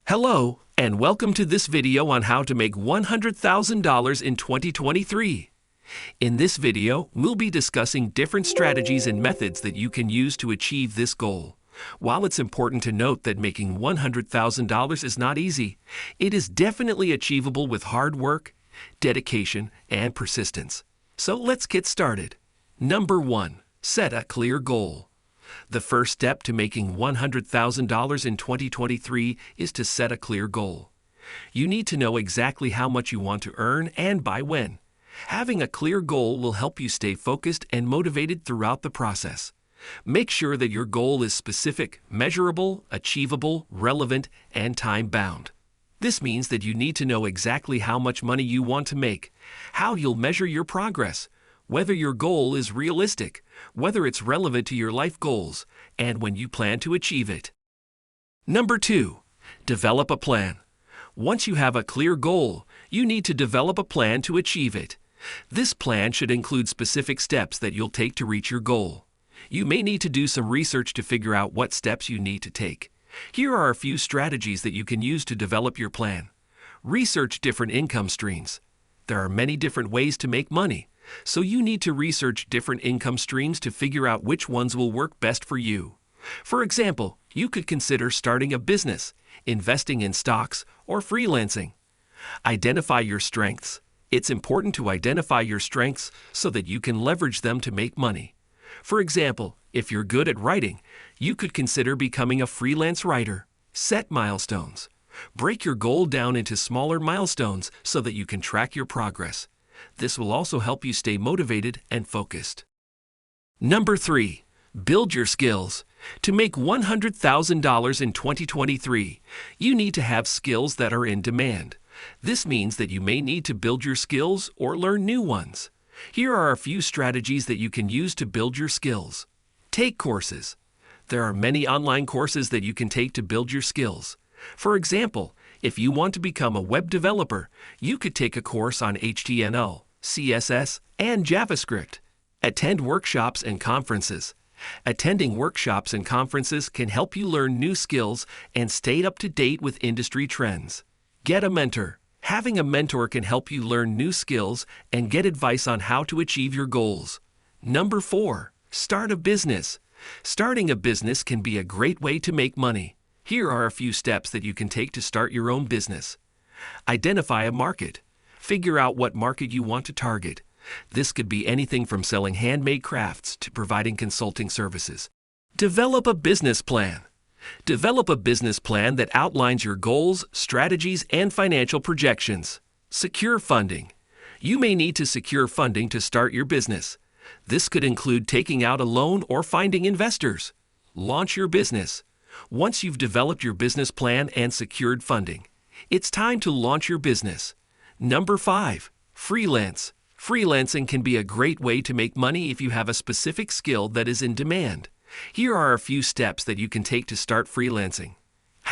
Hello, and welcome to this video on how to make $100,000 in 2023. In this video, we'll be discussing different strategies and methods that you can use to achieve this goal. While it's important to note that making $100,000 is not easy, it is definitely achievable with hard work, dedication, and persistence. So let's get started. Number 1. Set a clear goal. The first step to making $100,000 in 2023 is to set a clear goal. You need to know exactly how much you want to earn and by when. Having a clear goal will help you stay focused and motivated throughout the process. Make sure that your goal is specific, measurable, achievable, relevant, and time-bound. This means that you need to know exactly how much money you want to make, how you'll measure your progress, whether your goal is realistic, whether it's relevant to your life goals, and when you plan to achieve it. Number 2. Develop a plan. Once you have a clear goal, you need to develop a plan to achieve it. This plan should include specific steps that you'll take to reach your goal. You may need to do some research to figure out what steps you need to take. Here are a few strategies that you can use to develop your plan. Research different income streams. There are many different ways to make money, so you need to research different income streams to figure out which ones will work best for you. For example, you could consider starting a business, investing in stocks, or freelancing. Identify your strengths. It's important to identify your strengths so that you can leverage them to make money. For example, if you're good at writing, you could consider becoming a freelance writer. Set milestones. Break your goal down into smaller milestones so that you can track your progress. This will also help you stay motivated and focused. Number 3. Build your skills. To make $100,000 in 2023, you need to have skills that are in demand. This means that you may need to build your skills or learn new ones. Here are a few strategies that you can use to build your skills. Take courses. There are many online courses that you can take to build your skills. For example, if you want to become a web developer, you could take a course on HTML, CSS, and JavaScript. Attend workshops and conferences. Attending workshops and conferences can help you learn new skills and stay up to date with industry trends. Get a mentor. Having a mentor can help you learn new skills and get advice on how to achieve your goals. Number 4. Start a business. Starting a business can be a great way to make money. Here are a few steps that you can take to start your own business. Identify a market. Figure out what market you want to target. This could be anything from selling handmade crafts to providing consulting services. Develop a business plan. Develop a business plan that outlines your goals, strategies, and financial projections. Secure funding. You may need to secure funding to start your business. This could include taking out a loan or finding investors. Launch your business. Once you've developed your business plan and secured funding, it's time to launch your business. Number 5. Freelance. Freelancing can be a great way to make money if you have a specific skill that is in demand. Here are a few steps that you can take to start freelancing.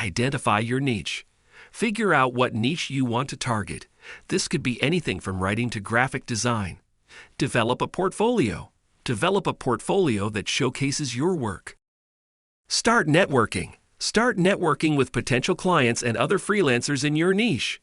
Identify your niche. Figure out what niche you want to target. This could be anything from writing to graphic design. Develop a portfolio. Develop a portfolio that showcases your work. Start networking. Start networking with potential clients and other freelancers in your niche.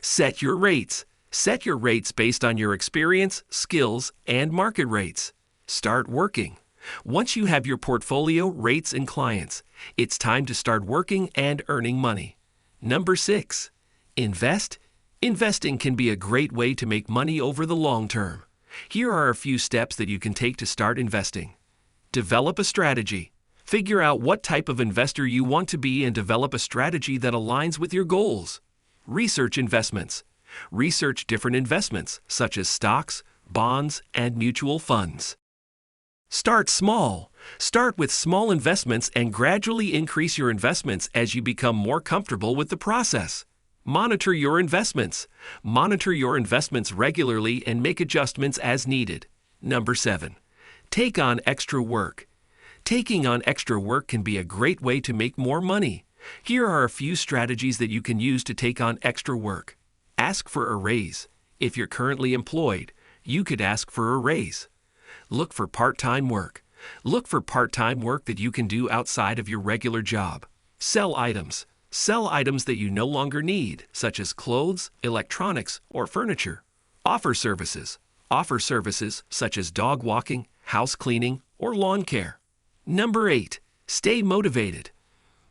Set your rates. Set your rates based on your experience, skills, and market rates. Start working. Once you have your portfolio, rates, and clients, it's time to start working and earning money. Number 6. Invest. Investing can be a great way to make money over the long term. Here are a few steps that you can take to start investing. Develop a strategy. Figure out what type of investor you want to be and develop a strategy that aligns with your goals. Research investments. Research different investments, such as stocks, bonds, and mutual funds. Start small. Start with small investments and gradually increase your investments as you become more comfortable with the process. Monitor your investments. Monitor your investments regularly and make adjustments as needed. Number 7. Take on extra work. Taking on extra work can be a great way to make more money. Here are a few strategies that you can use to take on extra work. Ask for a raise. If you're currently employed, you could ask for a raise. Look for part-time work. Look for part-time work that you can do outside of your regular job. Sell items. Sell items that you no longer need, such as clothes, electronics, or furniture. Offer services. Offer services such as dog walking, house cleaning, or lawn care. Number 8. Stay motivated.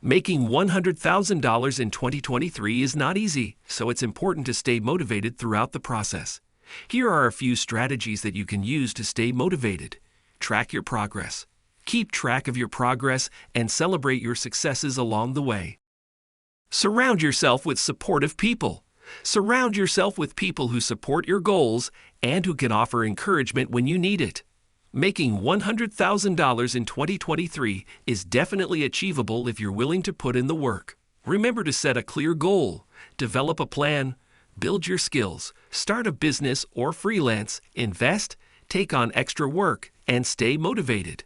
Making $100,000 in 2023 is not easy, so it's important to stay motivated throughout the process. Here are a few strategies that you can use to stay motivated. Track your progress. Keep track of your progress and celebrate your successes along the way. Surround yourself with supportive people. Surround yourself with people who support your goals and who can offer encouragement when you need it. Making $100,000 in 2023 is definitely achievable if you're willing to put in the work. Remember to set a clear goal, develop a plan, build your skills, start a business or freelance, invest, take on extra work, and stay motivated.